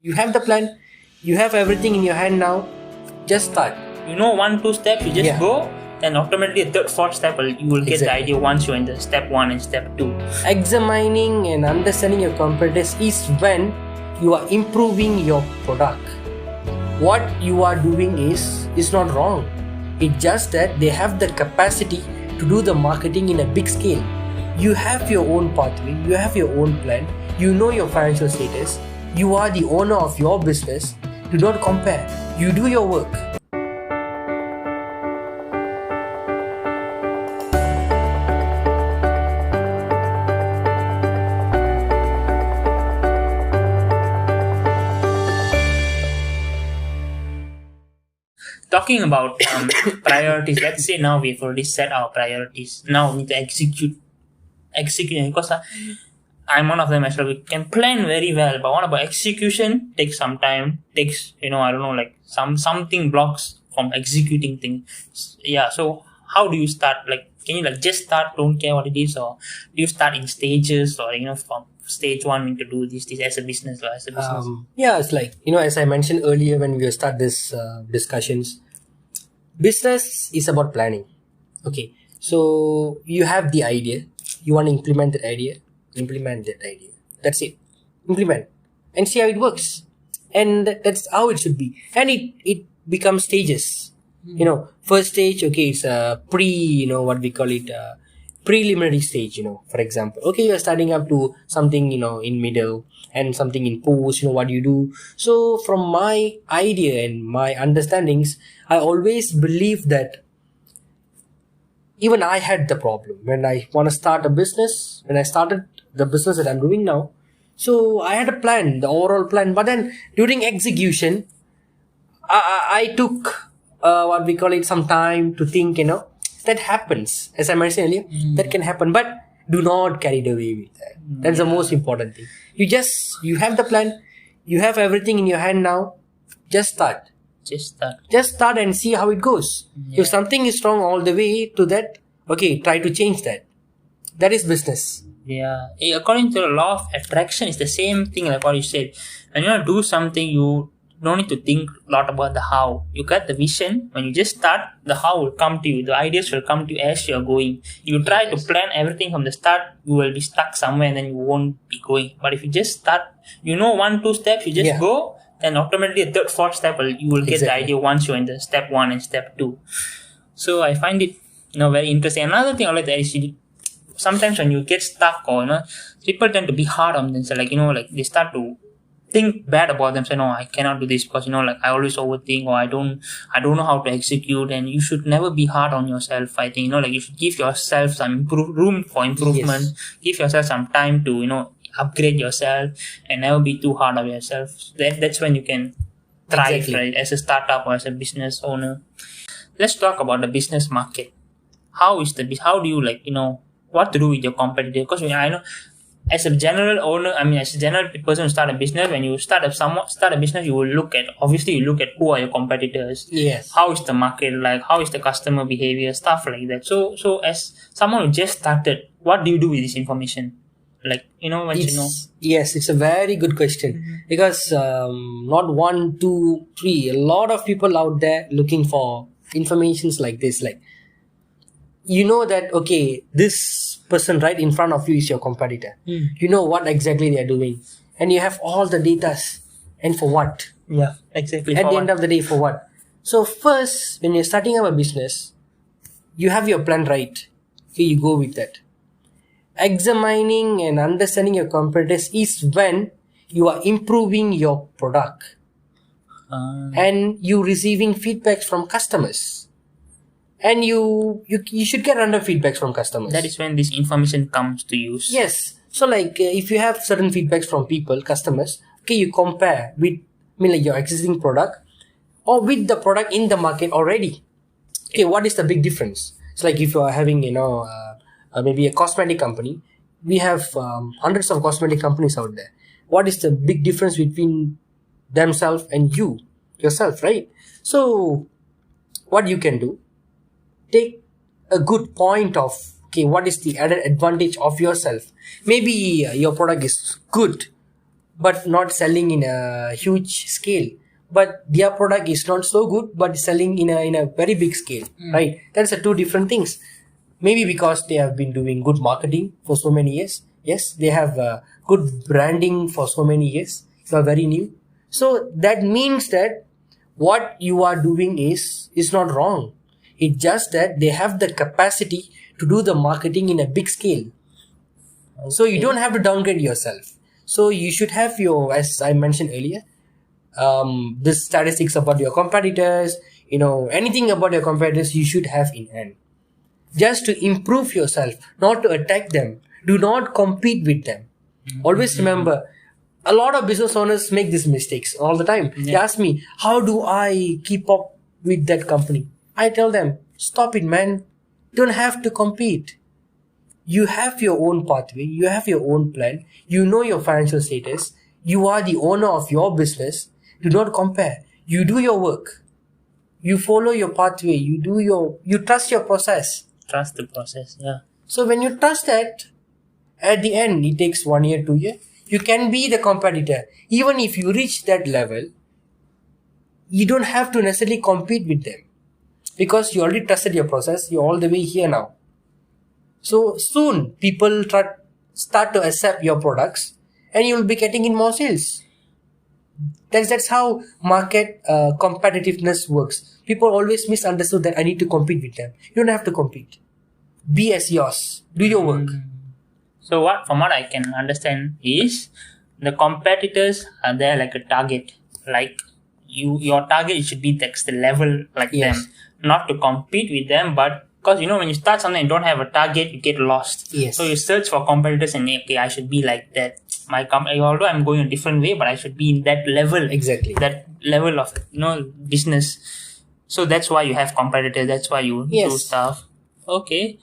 You have the plan. You have everything in your hand now. Just start. 1-2 steps, you just go, then automatically the third, fourth step, you will get the idea once you're in the step 1 and step 2. Examining and understanding your competitors is when you are improving your product. What you are doing is not wrong. It's just that they have the capacity to do the marketing in a big scale. You have your own pathway, you have your own plan, you know your financial status, you are the owner of your business. Do not compare. You do your work. Talking about priorities, let's say now we've already set our priorities. Now we need to execute because I'm one of them as well. We can plan very well, but what about execution? Takes some time. Takes something blocks from executing things. Yeah. So how do you start? Can you just start? Don't care what it is, or do you start in stages, or from stage 1 we need to do this as a business or as a business? It's as I mentioned earlier when we start this discussions, business is about planning. Okay, so you have the idea, you want to implement that idea. That's it. Implement and see how it works, and that's how it should be. And it becomes stages. First stage, okay, it's a preliminary stage, for example. Okay, you're starting up to something, in middle and something in post, what you do. So from my idea and my understandings, I always believe that even I had the problem when I want to start a business, when I started the business that I'm doing now. So I had a plan, the overall plan, but then during execution, I took some time to think, that happens. As I mentioned earlier, that can happen, but do not carry the away with that. That's the most important thing. You have the plan, you have everything in your hand now. Just start. Just start and see how it goes. If something is wrong all the way to that, okay, try to change that. That is business. Yeah. According to the law of attraction, it's the same thing like what you said. When you want to do something, you don't need to think a lot about the how. You got the vision. When you just start, the how will come to you. The ideas will come to you as you're going. You try to plan everything from the start, you will be stuck somewhere and then you won't be going. But if you just start, 1-2 steps, you just go, then automatically the third, fourth step, you will get the idea once you're in the step 1 and step 2. So I find it, very interesting. Another thing I like to add is sometimes when you get stuck or, people tend to be hard on themselves. They start to think bad about them, say, no, I cannot do this because, I always overthink, or I don't know how to execute. And you should never be hard on yourself. I think, you should give yourself some room for improvement. Yes. Give yourself some time to, upgrade yourself and never be too hard on yourself. That's when you can thrive, right? As a startup or as a business owner. Let's talk about the business market. How do you what to do with your competitor? Because I know, as a general owner, as a general person who start a business, when you start a business, you will look at who are your competitors. Yes. How is the market like? How is the customer behavior? Stuff like that. So as someone who just started, what do you do with this information? Yes, it's a very good question. Because not 1, 2, 3, a lot of people out there looking for informations like this. That, okay, this person right in front of you is your competitor. You know what exactly they are doing. And you have all the data. And for what? Yeah, exactly. At the end of the day, for what? So first, when you're starting up a business, you have your plan right. Okay, you go with that. Examining and understanding your competitors is when you are improving your product. And you receiving feedbacks from customers. And you should get random feedbacks from customers. That is when this information comes to use. Yes. So if you have certain feedbacks from customers, okay, you compare with your existing product or with the product in the market already. Okay, what is the big difference? It's like if you are having, maybe a cosmetic company, we have hundreds of cosmetic companies out there. What is the big difference between themselves and yourself, right? So what you can do, take a good point of, okay, what is the added advantage of yourself? Maybe your product is good, but not selling in a huge scale. But their product is not so good, but selling in a very big scale, right? That's the two different things. Maybe because they have been doing good marketing for so many years. Yes, they have good branding for so many years. You are very new. So that means that what you are doing is not wrong. It's just that they have the capacity to do the marketing in a big scale. So you don't have to downgrade yourself. So you should have your, as I mentioned earlier, this statistics about your competitors, anything about your competitors you should have in hand. Just to improve yourself, not to attack them. Do not compete with them. Always remember, a lot of business owners make these mistakes all the time. They ask me, how do I keep up with that company? I tell them, stop it, man. You don't have to compete. You have your own pathway. You have your own plan. You know your financial status. You are the owner of your business. Do not compare. You do your work. You follow your pathway. You trust your process. Trust the process, yeah. So when you trust that, at the end, it takes 1 year, 2 years, you can be the competitor. Even if you reach that level, you don't have to necessarily compete with them. Because you already trusted your process. You're all the way here now. So soon, people start to accept your products and you'll be getting in more sales. That's how market competitiveness works. People always misunderstood that I need to compete with them. You don't have to compete. Be as yours. Do your work. So from what I can understand is the competitors are there like a target. Like your target should be the level like them. Not to compete with them, but because when you start something and don't have a target, you get lost. Yes. So you search for competitors and okay, I should be like that. My company, although I'm going a different way, but I should be in that level. Exactly. That level of business. So that's why you have competitors. That's why you do stuff. Okay.